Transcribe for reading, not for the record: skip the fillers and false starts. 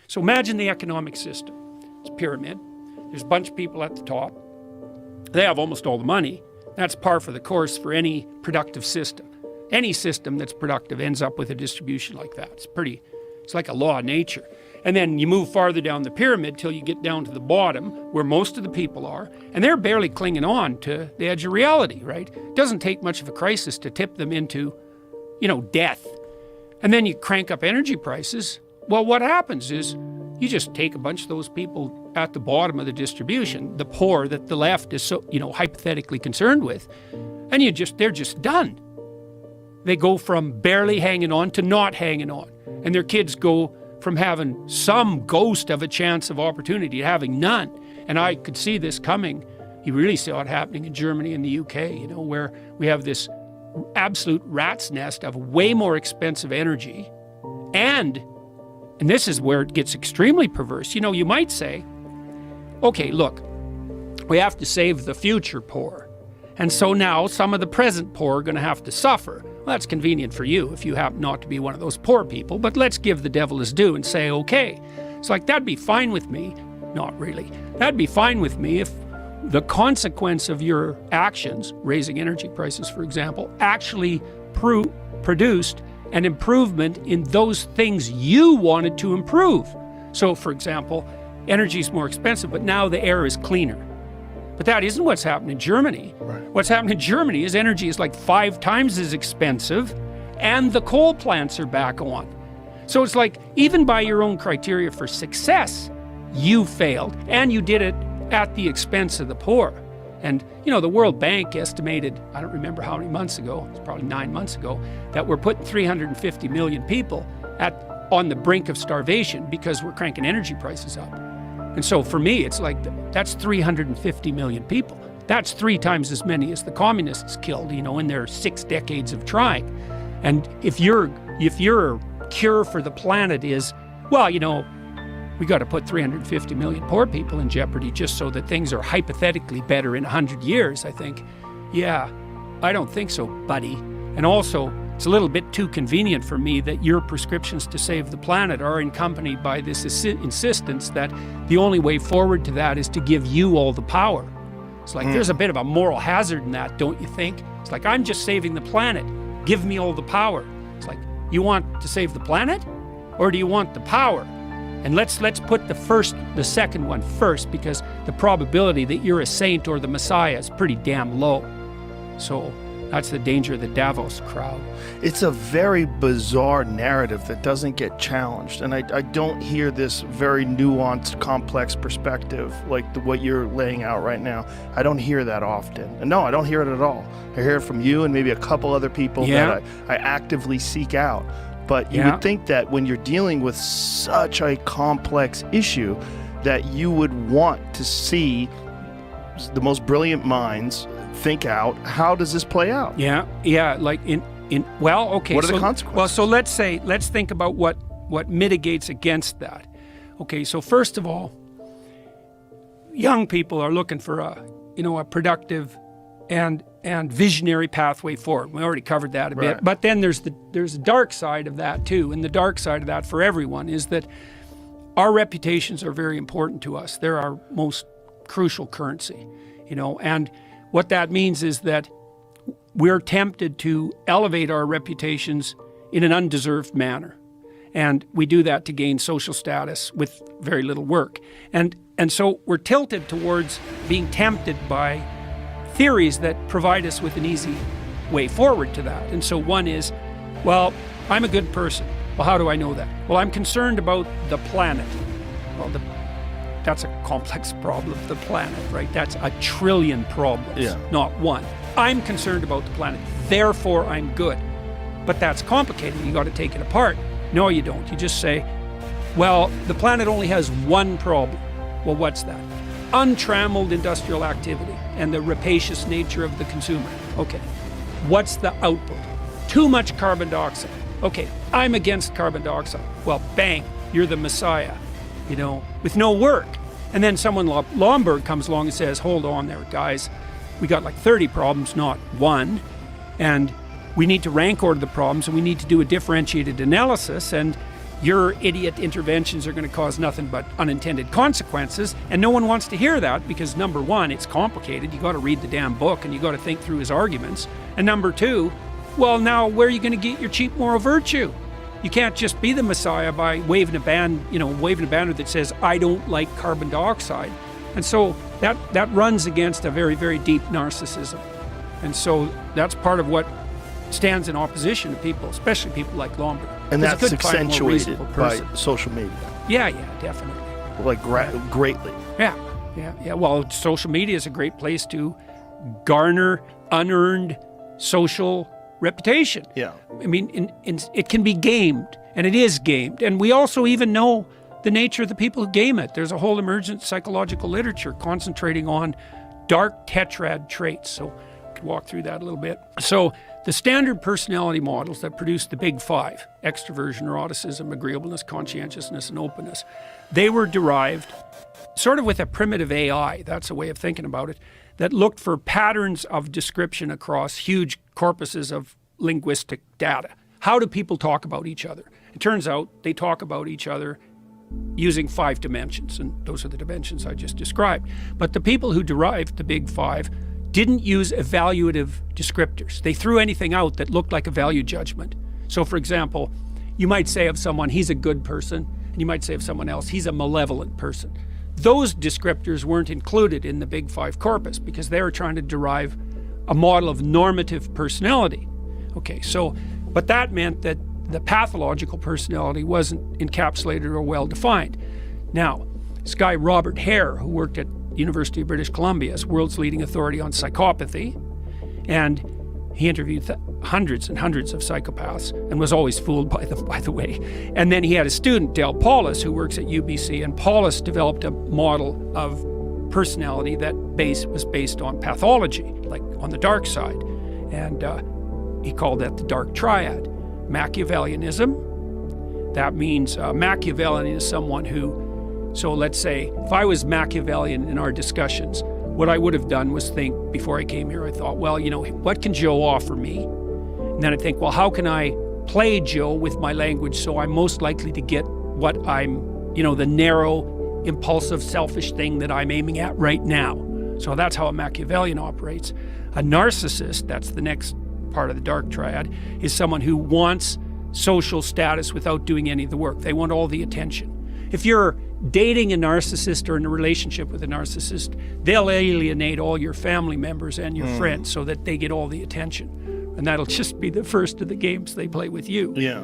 So imagine the economic system. It's a pyramid. There's a bunch of people at the top. They have almost all the money. That's par for the course for any productive system. Any system that's productive ends up with a distribution like that. It's like a law of nature. And then you move farther down the pyramid till you get down to the bottom where most of the people are, and they're barely clinging on to the edge of reality, right? It doesn't take much of a crisis to tip them into, death. And then you crank up energy prices. Well, what happens is you just take a bunch of those people at the bottom of the distribution, the poor that the left is so, hypothetically concerned with, and they're just done. They go from barely hanging on to not hanging on. And their kids go from having some ghost of a chance of opportunity to having none. And I could see this coming. You really saw it happening in Germany and the UK, where we have this absolute rat's nest of way more expensive energy. And this is where it gets extremely perverse. You might say, okay, look, we have to save the future poor. And so now some of the present poor are going to have to suffer. Well, that's convenient for you if you happen not to be one of those poor people, but let's give the devil his due and say, okay. It's like, that'd be fine with me. Not really. That'd be fine with me if the consequence of your actions, raising energy prices, for example, actually produced an improvement in those things you wanted to improve. So, for example, energy is more expensive, but now the air is cleaner. But that isn't what's happened in Germany. Right. What's happened in Germany is energy is like 5 times as expensive, and the coal plants are back on. So it's like, even by your own criteria for success, you failed, and you did it at the expense of the poor. And, the World Bank estimated, I don't remember how many months ago, it's probably 9 months ago, that we're putting 350 million people on the brink of starvation because we're cranking energy prices up. And so for me, it's like, that's 350 million people. That's 3 times as many as the communists killed, in their 6 decades of trying. And if your cure for the planet is, well, we got to put 350 million poor people in jeopardy just so that things are hypothetically better in 100 years, I think, yeah, I don't think so, buddy. And also, it's a little bit too convenient for me that your prescriptions to save the planet are accompanied by this insistence that the only way forward to that is to give you all the power. It's like, there's a bit of a moral hazard in that, don't you think? It's like, I'm just saving the planet. Give me all the power. It's like, you want to save the planet? Or do you want the power? And let's put the second one first, because the probability that you're a saint or the Messiah is pretty damn low. So that's the danger of the Davos crowd. It's a very bizarre narrative that doesn't get challenged. And I don't hear this very nuanced, complex perspective like what you're laying out right now. I don't hear that often. And no, I don't hear it at all. I hear it from you and maybe a couple other people that I actively seek out. But you would think that when you're dealing with such a complex issue, that you would want to see the most brilliant minds think out, how does this play out? Yeah, like okay. What are the consequences? Well, so let's think about what mitigates against that. Okay, so first of all, young people are looking for a productive and visionary pathway forward. We already covered that a bit. But then there's a dark side of that too. And the dark side of that for everyone is that our reputations are very important to us. They're our most crucial currency, and what that means is that we're tempted to elevate our reputations in an undeserved manner. And we do that to gain social status with very little work. And so we're tilted towards being tempted by theories that provide us with an easy way forward to that. And so one is, well, I'm a good person. Well, how do I know that? Well, I'm concerned about the planet. Well, that's a complex problem, the planet, right? That's a trillion problems, not one. I'm concerned about the planet, therefore I'm good. But that's complicated. You got to take it apart. No, you don't. You just say, well, the planet only has one problem. Well, what's that? Untrammeled industrial activity and the rapacious nature of the consumer. Okay. What's the output? Too much carbon dioxide. Okay, I'm against carbon dioxide. Well, bang, you're the Messiah, with no work. And then someone like Lomberg comes along and says, hold on there, guys. We got like 30 problems, not one. And we need to rank order the problems, and we need to do a differentiated analysis. And your idiot interventions are going to cause nothing but unintended consequences. And no one wants to hear that because, number one, it's complicated. You got to read the damn book and you got to think through his arguments. And number two, well, now where are you going to get your cheap moral virtue? You can't just be the Messiah by waving a banner that says, I don't like carbon dioxide. And so that runs against a very, very deep narcissism. And so that's part of what stands in opposition to people, especially people like Lombard. And that's couldn't find a more accentuated reasonable by person. social media. Yeah, definitely. Like greatly. Yeah. Well, social media is a great place to garner unearned social reputation. Yeah. I mean, it can be gamed, and it is gamed. And we also even know the nature of the people who game it. There's a whole emergent psychological literature concentrating on dark tetrad traits. So we could walk through that a little bit. So the standard personality models that produce the big five, extroversion, neuroticism, agreeableness, conscientiousness, and openness, they were derived sort of with a primitive AI, that's a way of thinking about it, that looked for patterns of description across huge corpuses of linguistic data. How do people talk about each other? It turns out they talk about each other using 5 dimensions, and those are the dimensions I just described. But the people who derived the big five didn't use evaluative descriptors. They threw anything out that looked like a value judgment. So, for example, you might say of someone, he's a good person, and you might say of someone else, he's a malevolent person. Those descriptors weren't included in the big five corpus because they were trying to derive a model of normative personality. Okay, so, but that meant that the pathological personality wasn't encapsulated or well defined. Now, this guy Robert Hare, who worked at University of British Columbia as world's leading authority on psychopathy, and he interviewed hundreds and hundreds of psychopaths and was always fooled by them, by the way. And then he had a student, Del Paulus, who works at UBC, and Paulus developed a model of personality that was based on pathology, like on the dark side. And he called that the dark triad. Machiavellianism, that means Machiavellian is someone who, so let's say, if I was Machiavellian in our discussions, what I would have done was think, before I came here, I thought, well, what can Joe offer me? And then I think, well, how can I play Joe with my language so I'm most likely to get what I'm, the narrow, impulsive, selfish thing that I'm aiming at right now. So that's how a Machiavellian operates. A narcissist, that's the next part of the dark triad, is someone who wants social status without doing any of the work. They want all the attention. If you're dating a narcissist or in a relationship with a narcissist, they'll alienate all your family members and your friends so that they get all the attention. And that'll just be the first of the games they play with you. Yeah.